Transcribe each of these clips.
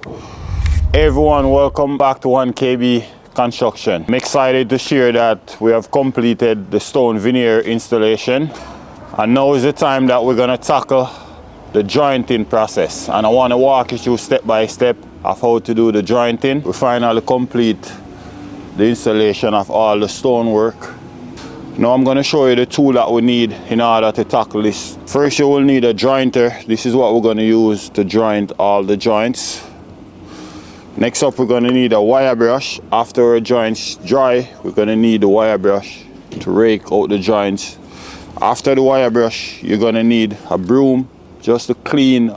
Hey everyone, welcome back to 1KB Construction. I'm excited to share that we have completed the stone veneer installation, and now is the time that we're going to tackle the jointing process, and I want to walk you through step by step of how to do the jointing. We finally complete the installation of all the stonework. Now I'm going to show you the tool that we need in order to tackle this. First, you will need a jointer. This is what we're going to use to joint all the joints. Next up, we're going to need a wire brush. After our joints dry, we're going to need the wire brush to rake out the joints. After the wire brush, you're going to need a broom just to clean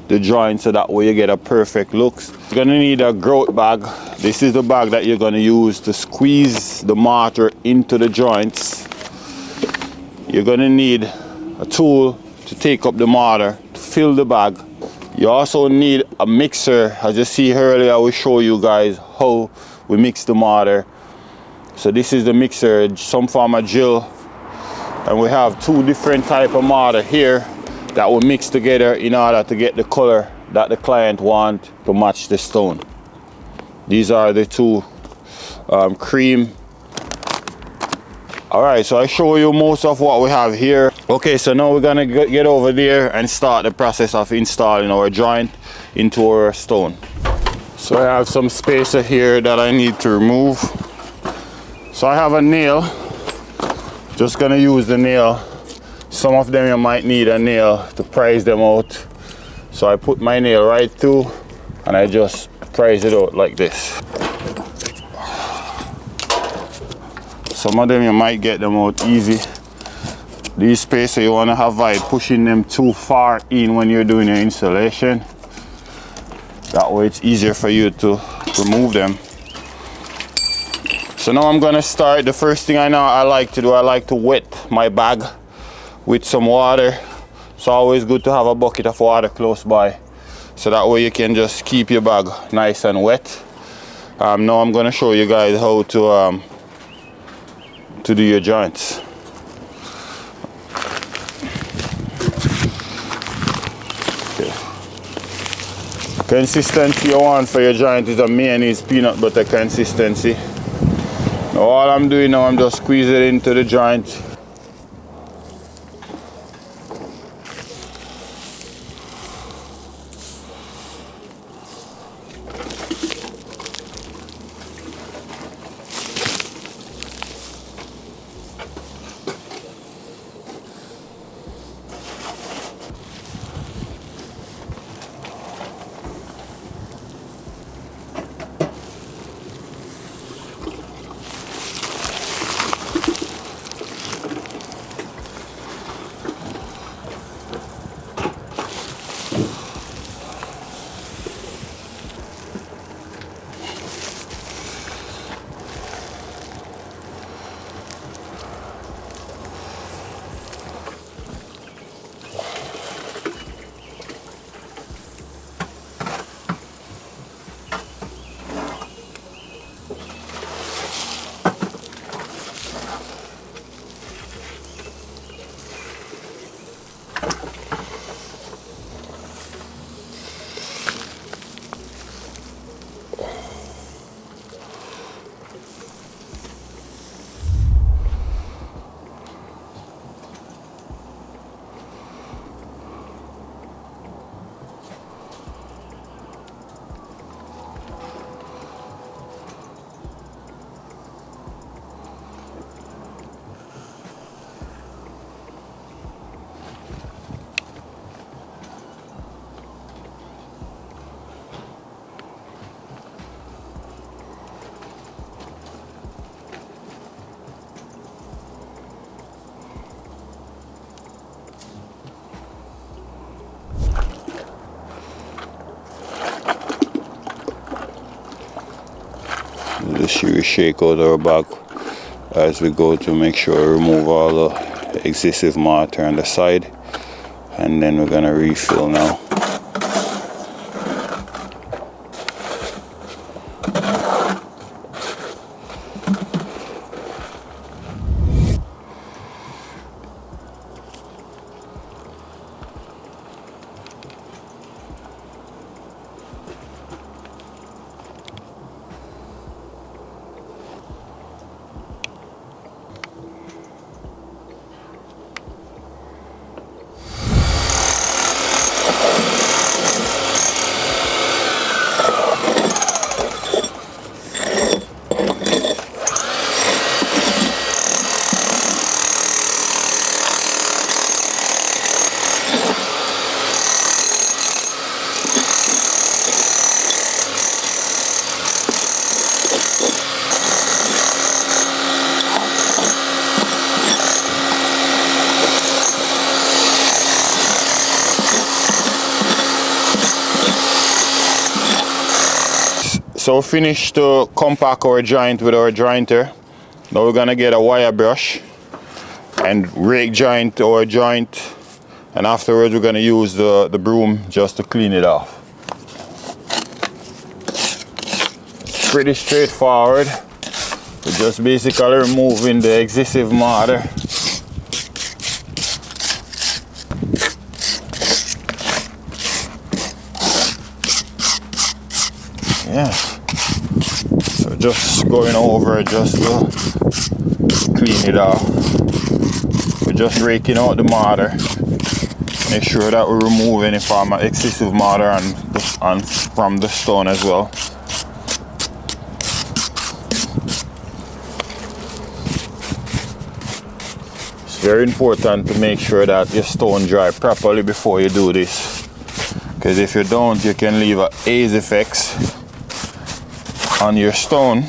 the joint so that way you get a perfect look. You're going to need a grout bag. This is the bag that you're going to use to squeeze the mortar into the joints. You're going to need a tool to take up the mortar, to fill the bag. You also need a mixer. As you see earlier, I will show you guys how we mix the mortar. So this is the mixer, some form of gel, and we have two different type of mortar here that we mix together in order to get the color that the client want to match the stone. These are the two cream. Alright, so I show you most of what we have here. Okay, so now we're gonna get over there and start the process of installing our joint into our stone. So I have some spacer here that I need to remove. So I have a nail. Just gonna use the nail. Some of them you might need a nail to prise them out. So I put my nail right through and I just prise it out like this. Some of them you might get them out easy. These spacers you want to avoid pushing them too far in when you're doing your installation. That way it's easier for you to remove them. So now I'm going to start. The first thing I like to do, I like to wet my bag with some water. It's always good to have a bucket of water close by, so that way you can just keep your bag nice and wet. Now I'm going to show you guys how to do your joints. Okay. Consistency you want for your joint is a mayonnaise peanut butter consistency. Now all I'm doing now, I'm just squeezing it into the joint. Just shake out our bag as we go to make sure we remove all the excessive mortar on the side, and then we're going to refill now. So we finished to compact our joint with our jointer. Now we're gonna get a wire brush and rake joint our joint, and afterwards we're gonna use the broom just to clean it off. It's pretty straightforward. We're just basically removing the excessive mortar. Yeah, so just going over just to clean it off. We're just raking out the mortar. Make sure that we remove any form of excessive mortar and from the stone as well. It's very important to make sure that your stone dry properly before you do this, because if you don't, you can leave a haze effects on your stone.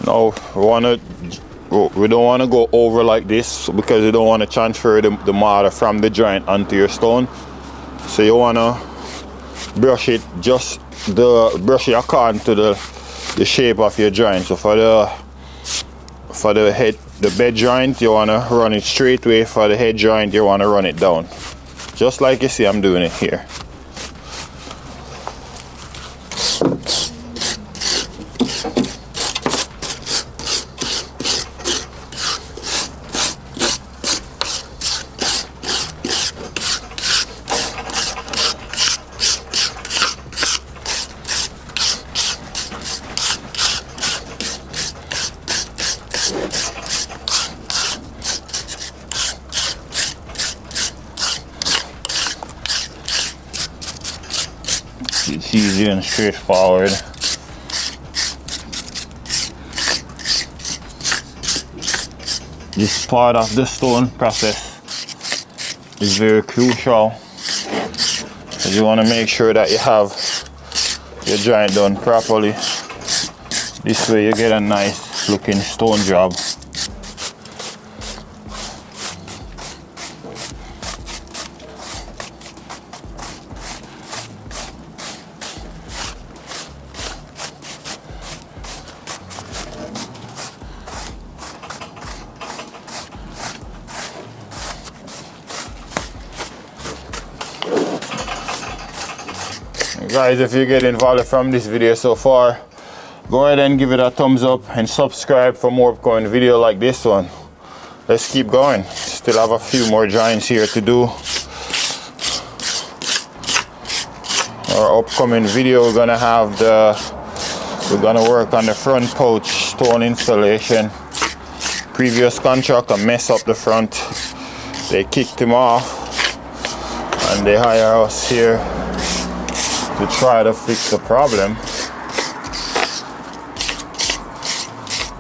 Now we don't want to go over like this, because you don't want to transfer the mortar from the joint onto your stone. So you want to brush it, just brush it according to the shape of your joint. So for the bed joint, you want to run it straight way. For the head joint, you want to run it down, just like you see I'm doing it here. It's easy and straightforward. This part of the stone process is very crucial, because you want to make sure that you have your joint done properly. This way you get a nice looking stone job. Guys, if you're getting value from this video so far, go ahead and give it a thumbs up and subscribe for more upcoming video like this one. Let's keep going. Still have a few more joints here to do. Our upcoming video, we're gonna work on the front pouch stone installation. Previous contractor messed up the front. They kicked him off and they hire us here to try to fix the problem.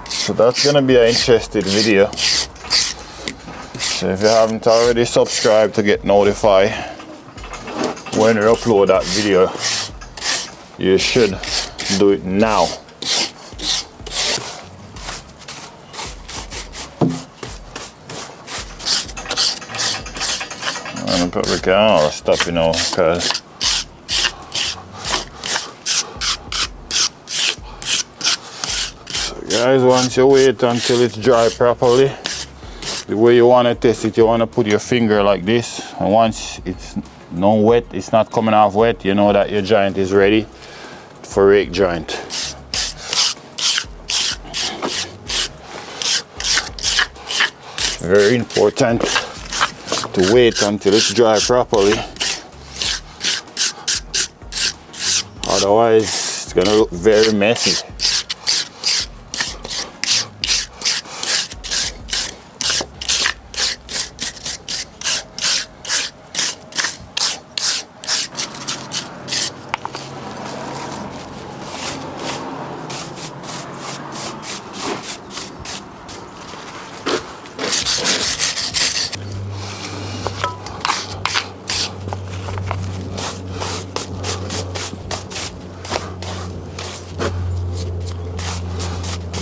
So that's gonna be an interesting video. So if you haven't already subscribed to get notified when we upload that video, you should do it now. I'm gonna put all the stuff, you know, because guys, once you wait until it's dry properly, the way you want to test it, you want to put your finger like this, and once it's not wet, it's not coming off wet, you know that your joint is ready for rake joint. Very important to wait until it's dry properly, otherwise it's gonna look very messy.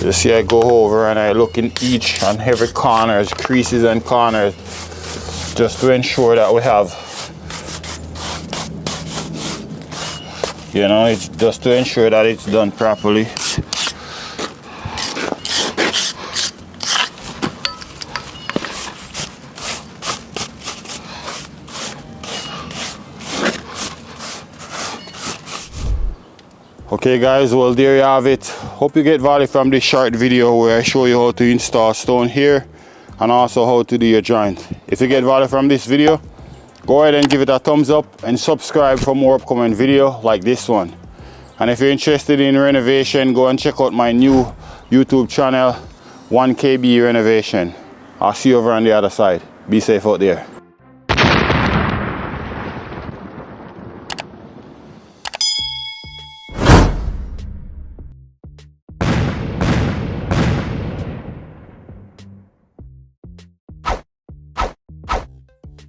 You see I go over and I look in each and every corners, creases and corners, just to ensure that we have, you know, it's just to ensure that it's done properly. Okay guys, well there you have it. Hope you get value from this short video where I show you how to install stone here and also how to do your joint. If you get value from this video, go ahead and give it a thumbs up and subscribe for more upcoming video like this one. And if you're interested in renovation, go and check out my new YouTube channel, 1KB Renovation. I'll see you over on the other side. Be safe out there.